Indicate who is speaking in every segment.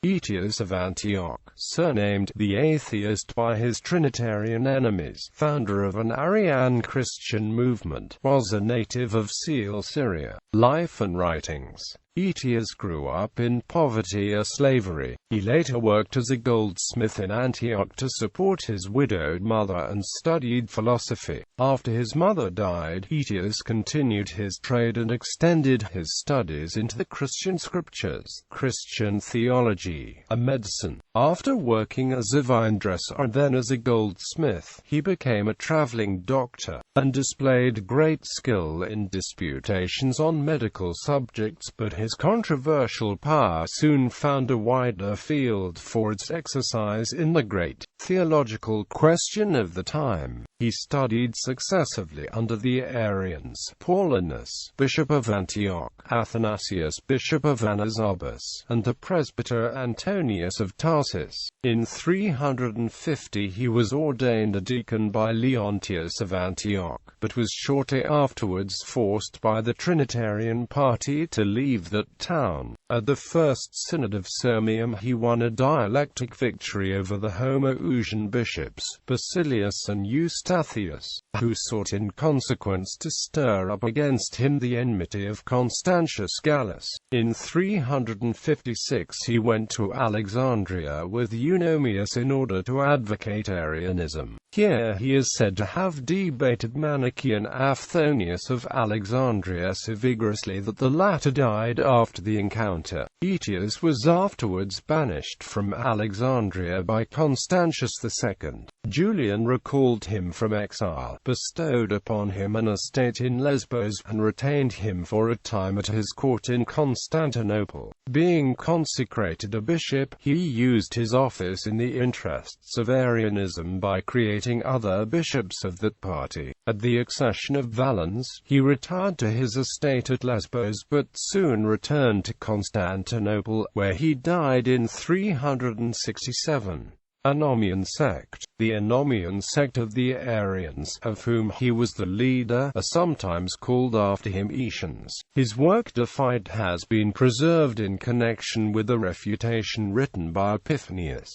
Speaker 1: Aëtius of Antioch, surnamed the Atheist by his trinitarian enemies, founder of an Arian Christian movement, was a native of Coele-Syria. Life and writings. Aëtius grew up in poverty or slavery. He later worked as a goldsmith in Antioch to support his widowed mother and studied philosophy. After his mother died, Aëtius continued his trade and extended his studies into the Christian scriptures, Christian theology, and medicine. After working as a vinedresser and then as a goldsmith, he became a traveling doctor, and displayed great skill in disputations on medical subjects, but his controversial power soon found a wider field for its exercise in the great theological question of the time. He studied successively under the Arians, Paulinus, Bishop of Antioch, Athanasius, Bishop of Anaxabus, and the presbyter Antonius of Tarsus. In 350 he was ordained a deacon by Aëtius of Antioch, but was shortly afterwards forced by the Trinitarian party to leave that town. At the First Synod of surnamed he won a dialectic victory over the Homoousian bishops, Basilius and Eustathius, who sought in consequence to stir up against him the enmity of Constantius Gallus. In 356 he went to Alexandria with Eunomius in order to advocate Arianism. Here he is said to have debated Manichaean Aphthonius of Alexandria so vigorously that the latter died after the encounter. Aëtius was afterwards banished from Alexandria by Constantius II. Julian recalled him from exile, bestowed upon him an estate in Lesbos, and retained him for a time at his court in Constantinople. Being consecrated a bishop, he used his office in the interests of Arianism by creating other bishops of that party. At the accession of Valens, he retired to his estate at Lesbos, but soon returned to Constantinople, where he died in 367. Anomian sect. The Anomian sect of the Arians, of whom he was the leader, are sometimes called after him Aetians. His work De Fide has been preserved in connection with a refutation written by Epiphanius.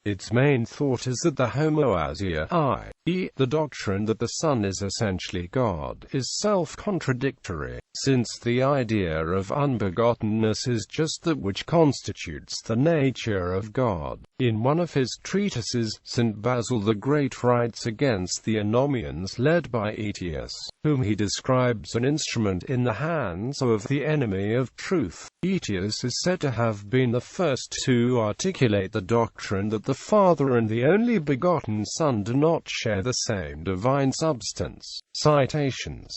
Speaker 1: Its main thought is that the homoousia, i.e., the doctrine that the Son is essentially God, is self-contradictory, since the idea of unbegottenness is just that which constitutes the nature of God. In one of his treatises, St. Basil the Great writes against the Anomians led by Aëtius, whom he describes an instrument in the hands of the enemy of truth. Aëtius is said to have been the first to articulate the doctrine that the Father and the only begotten Son do not share the same divine substance. Citations